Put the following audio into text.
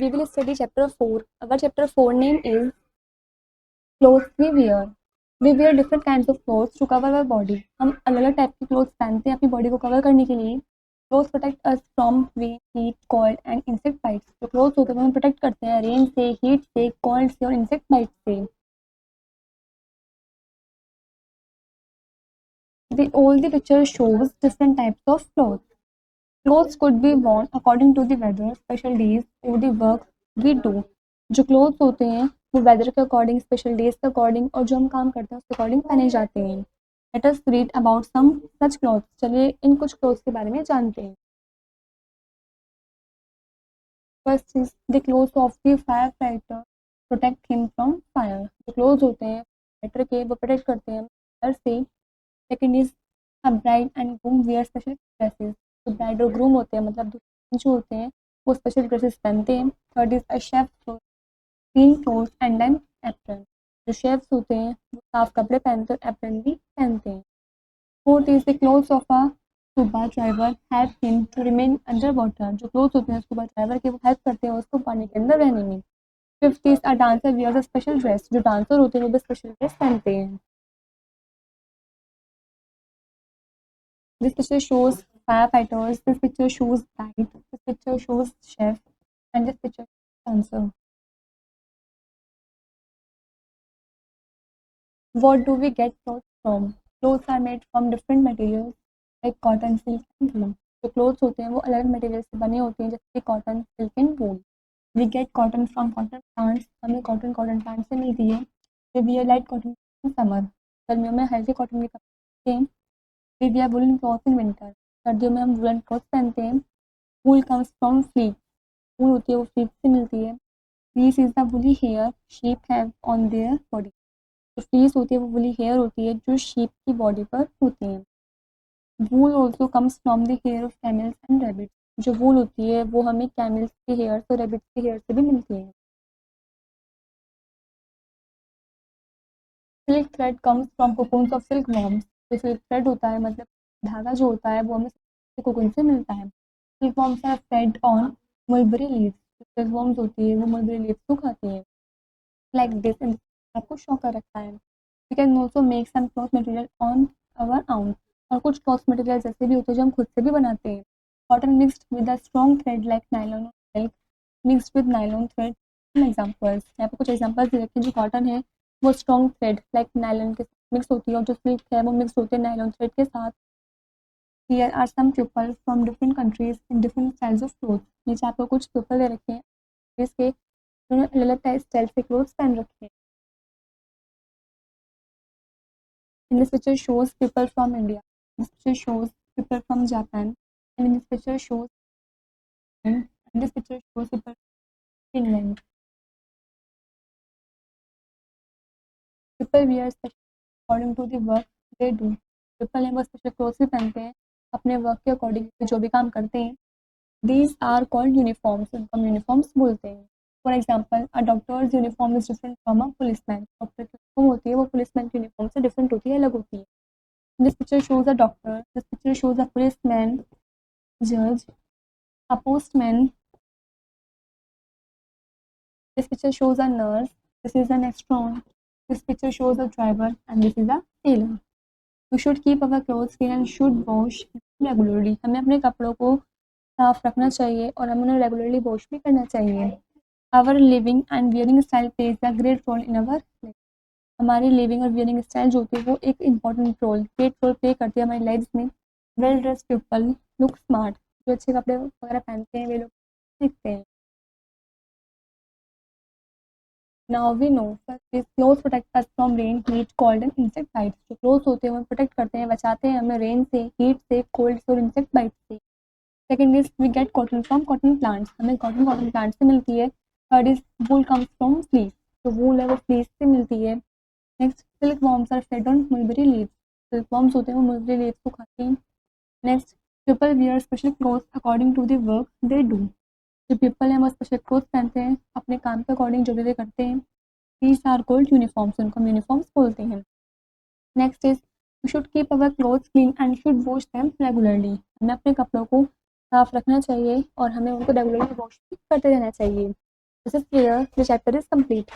we will study chapter 4. Our chapter 4 name is clothes we wear. We wear different kinds of clothes to cover our body. हम अलग अलग type की clothes पहनते हैं अपनी body को कवर करने के लिए. Clothes protect us from rain, heat, cold and insect bites. जो clothes होते हैं वो हमें प्रोटेक्ट करते हैं रेन से, हीट से, कोल्ड से और इंसेक्ट बाइट से. All the picture shows different types of clothes. Clothes could be worn according to the weather, special days or the work we do. जो क्लोथ्स होते हैं वो वेदर के अकॉर्डिंग, स्पेशल डेज के according और जो हम काम करते हैं उसके अकॉर्डिंग पहने जाते हैं. Let us read about some such clothes. चलिए इन कुछ क्लोथ्स के बारे में जानते हैं. First is the clothes of the firefighter protect him from fire. जो क्लोथ्स होते हैं फाइटर के वो प्रोटेक्ट करते हैं फायर से. Second is a bride and groom wear special dresses. जो ब्राइड और ग्रूम होते हैं मतलब जो होते हैं वो स्पेशल ड्रेसेस पहनते हैं. Third is a chef clean clothes and an apron. जो शेफ्स होते हैं वो साफ कपड़े पहनते हैं, एप्रन भी पहनते हैं. Fourth is the clothes of a scuba driver help him to remain underwater. जो क्लोथ्स होते हैं स्कूबा ड्राइवर के वो हेल्प करते हैं उसको पानी के अंदर रहने में. Fifth is a dancer wears a special dress. जो डांसर होते हैं वो भी स्पेशल ड्रेस पहनते हैं. This picture shows firefighters. This picture shows light. This picture shows chef, and this picture shows dancer. What do we get clothes from? Clothes are made from different materials like cotton, silk, and wool. जो clothes होते हैं वो अलग अलग material से बने होते हैं जैसे cotton, silk and wool. We get cotton from cotton plants. हमें कॉटन प्लांट से मिलती है. We wear light cotton in summer. गर्मियों में हल्के कॉटन के कपड़े पहनते हैं. We wear woolen clothes in winter. सर्दियों में हम वुलन क्लॉथ पहनते हैं. Wool comes from fleece. Wool होती है वो फ्लीक से मिलती है. Fleece is the woolly hair sheep have on their body. जो फ्लीस होती है वो वुली हेयर होती है जो शीप की बॉडी पर होती है. Wool also comes from the hair of camels and rabbits. जो वूल होती है वो हमें कैमल्स के हेयर और रैबिट्स के हेयर से भी मिलती है. Silk thread comes from cocoons of silk worms. जो सिल्क थ्रेड होता है मतलब धागा जो होता है वो हमें कोकून से मिलता है. Silk worms are fed on mulberry leaves. Silk worms होती है वो मलबरी लीव्स को खाती है. लाइक दिस आपको शो कर रखा है. We can also make some cloth material on our own. और कुछ क्लॉथ मटेरियल ऐसे भी होते हैं जो हम खुद से भी बनाते हैं. Cotton mixed with a strong thread like nylon, silk mixed with nylon thread. Examples यहाँ पे कुछ एग्जाम्पल्स दे रखे हैं. जो कॉटन है वो स्ट्रॉन्ग थ्रेड लाइक नायलॉन के साथ मिक्स होती है और जो सिल्क है वो मिक्स होती है नायलॉन थ्रेड के साथ. Here are some people from different countries in different styles of cloth. नीचे आपको कुछ पीपल दे रखे हैं जिसके उन्होंने अलग अलग स्टाइल से क्लोथ्स पहन रखे हैं. In this picture shows people from India. This picture shows people from Japan. And in this picture shows and this picture shows people from Finland. People wear special according to the work they do. People हैं वो special clothes भी पहनते हैं अपने work के according जो भी काम करते हैं. These are called uniforms. उनको हम यूनिफॉर्म्स बोलते हैं. For example a doctor's uniform is different from a policeman. Doctor की यूनिफॉर्म होती है वो पुलिसमैन की यूनिफॉर्म से डिफरेंट होती है, अलग होती है. This picture shows a doctor. This picture shows a policeman, judge, a postman. This picture shows a nurse. This is an astronaut. This picture shows a driver and this is a sailor. We should keep our clothes clean and should wash regularly. हमें अपने कपड़ों को साफ रखना चाहिए और हमें उन्हें रेगुलरली वॉश भी करना चाहिए. Our living and wearing style plays a great role in our life. हमारी लिविंग और वियरिंग स्टाइल जो होती है वो एक important role great role play करती है हमारी लाइफ में. Well dress people look smart. जो अच्छे कपड़े वगैरह पहनते हैं वे लोग दिखते हैं. Now we know first is clothes protect us from rain, heat, cold and insect bites. जो क्लोथ्स होते हैं वो प्रोटेक्ट करते हैं, बचाते हैं हमें रेन से, हीट से, कोल्ड से और इंसेक्ट बाइट से. Second is we get cotton from cotton plants. हमें कॉटन प्लांट से मिलती है. Third is wool comes from fleece. जो वूल है वो फ्लीस से मिलती है. Next silk worms are fed on mulberry leaves. Silk worms होते हैं वो मलबरी लीव्स को खाते हैं. Next people wear special clothes according to the work they do. जो पीपल हैं वो स्पेशल क्लोथ्स पहनते हैं अपने काम के अकॉर्डिंग जो भी वे करते हैं. These are called uniforms. उनको हम यूनिफॉर्म्स बोलते हैं. Next is we should keep our clothes clean and should wash them regularly. हमें अपने कपड़ों को साफ रखना चाहिए और हमें उनको रेगुलरली वॉश भी करते रहना चाहिए. This is clear. The chapter is complete.